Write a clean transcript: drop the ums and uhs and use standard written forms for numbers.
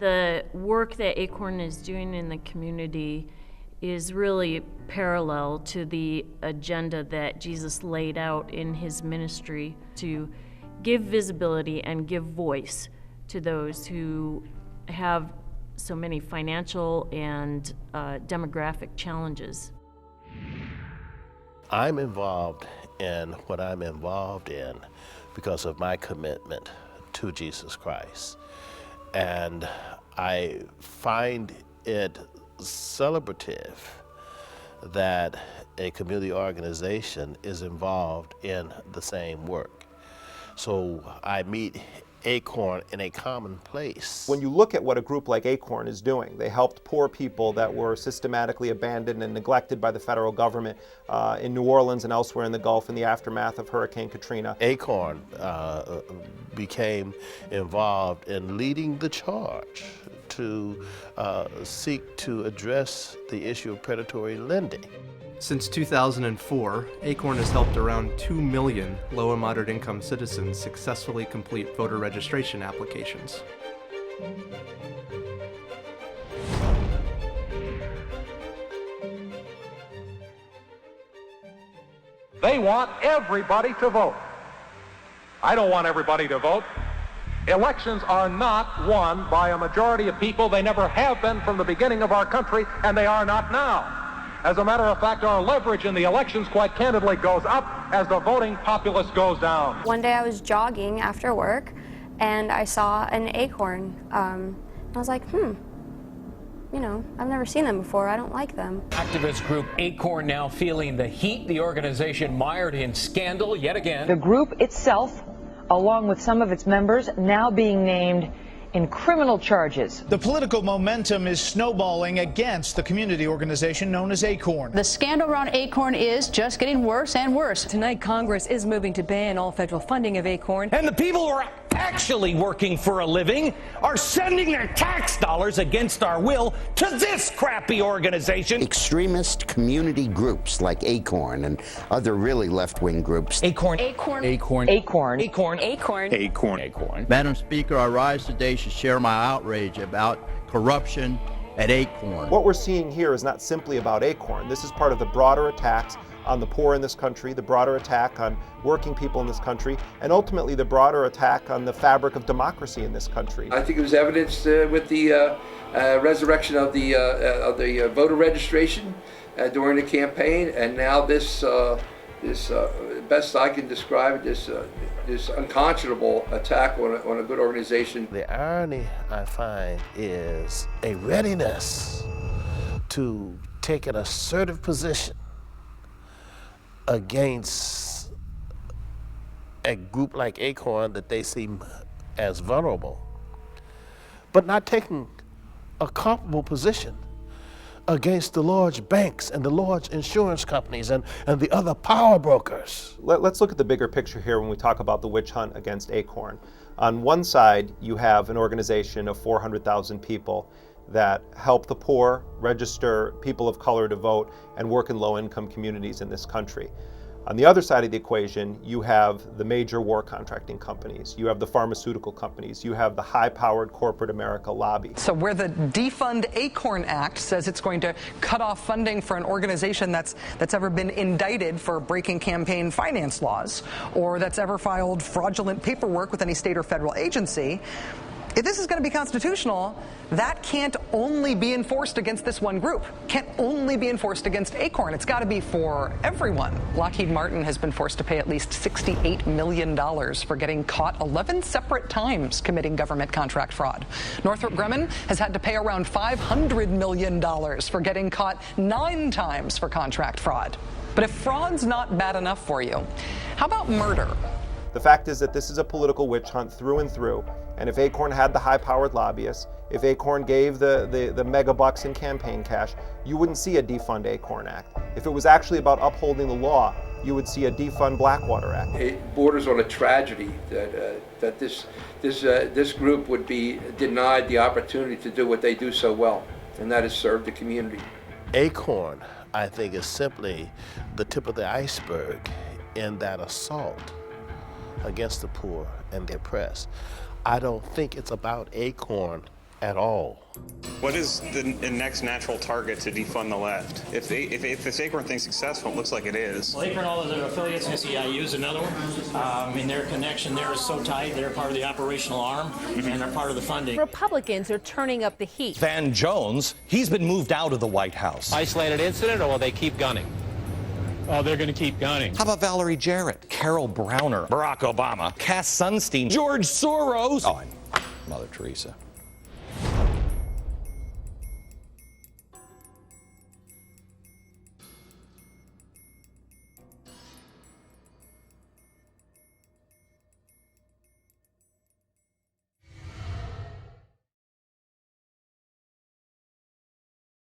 The work that Acorn is doing in the community is really parallel to the agenda that Jesus laid out in his ministry to give visibility and give voice to those who have so many financial and demographic challenges. I'm involved in what I'm involved in because of my commitment to Jesus Christ. And I find it celebrative that a community organization is involved in the same work. So I meet Acorn in a common place. When you look at what a group like Acorn is doing, they helped poor people that were systematically abandoned and neglected by the federal government in New Orleans and elsewhere in the Gulf in the aftermath of Hurricane Katrina. Acorn became involved in leading the charge to seek to address the issue of predatory lending. Since 2004, Acorn has helped around 2 million low and moderate income citizens successfully complete voter registration applications. They want everybody to vote. I don't want everybody to vote. Elections are not won by a majority of people. They never have been from the beginning of our country, and they are not now. As a matter of fact, our leverage in the elections, quite candidly, goes up as the voting populace goes down. One day I was jogging after work, and I saw an acorn. I was like, I've never seen them before. I don't like them. Activist group Acorn now feeling the heat. The organization mired in scandal yet again. The group itself, along with some of its members, now being named in criminal charges. The political momentum is snowballing against the community organization known as Acorn. The scandal around Acorn is just getting worse and worse. Tonight, Congress is moving to ban all federal funding of Acorn. And the people who are actually working for a living are sending their tax dollars against our will to this crappy organization. Extremist community groups like Acorn and other really left-wing groups. Acorn. Acorn. Acorn. Acorn. Acorn. Acorn. Acorn. Acorn. Madam Speaker, I rise today to share my outrage about corruption at Acorn. What we're seeing here is not simply about Acorn. This is part of the broader attacks on the poor in this country, the broader attack on working people in this country, and ultimately the broader attack on the fabric of democracy in this country. I think it was evidenced with the resurrection of the voter registration during the campaign, and now this best I can describe it, this unconscionable attack on a good organization. The irony I find is a readiness to take an assertive position against a group like Acorn that they see as vulnerable, but not taking a comparable position against the large banks and the large insurance companies and the other power brokers. Let's look at the bigger picture here when we talk about the witch hunt against Acorn. On one side, you have an organization of 400,000 people that help the poor, register people of color to vote, and work in low-income communities in this country. On the other side of the equation, you have the major war contracting companies, you have the pharmaceutical companies, you have the high-powered corporate America lobby. So where the Defund Acorn Act says it's going to cut off funding for an organization that's ever been indicted for breaking campaign finance laws, or that's ever filed fraudulent paperwork with any state or federal agency, if this is going to be constitutional, that can't only be enforced against this one group. Can't only be enforced against Acorn. It's got to be for everyone. Lockheed Martin has been forced to pay at least $68 million for getting caught 11 separate times committing government contract fraud. Northrop Grumman has had to pay around $500 million for getting caught 9 times for contract fraud. But if fraud's not bad enough for you, how about murder? The fact is that this is a political witch hunt through and through, and if Acorn had the high-powered lobbyists, if Acorn gave the mega bucks in campaign cash, you wouldn't see a Defund Acorn Act. If it was actually about upholding the law, you would see a Defund Blackwater Act. It borders on a tragedy that this group would be denied the opportunity to do what they do so well, and that is serve the community. Acorn, I think, is simply the tip of the iceberg in that assault against the poor and the oppressed. I don't think it's about Acorn at all. What is the next natural target to defund the left? If this Acorn thing's successful, it looks like it is. Well, Acorn, all of their affiliates, SEIU is another one. Their connection there is so tight. They're part of the operational arm, and they're part of the funding. Republicans are turning up the heat. Van Jones, he's been moved out of the White House. Isolated incident, or will they keep gunning? Oh, they're going to keep gunning. How about Valerie Jarrett, Carol Browner, Barack Obama, Cass Sunstein, George Soros? Oh, and Mother Teresa.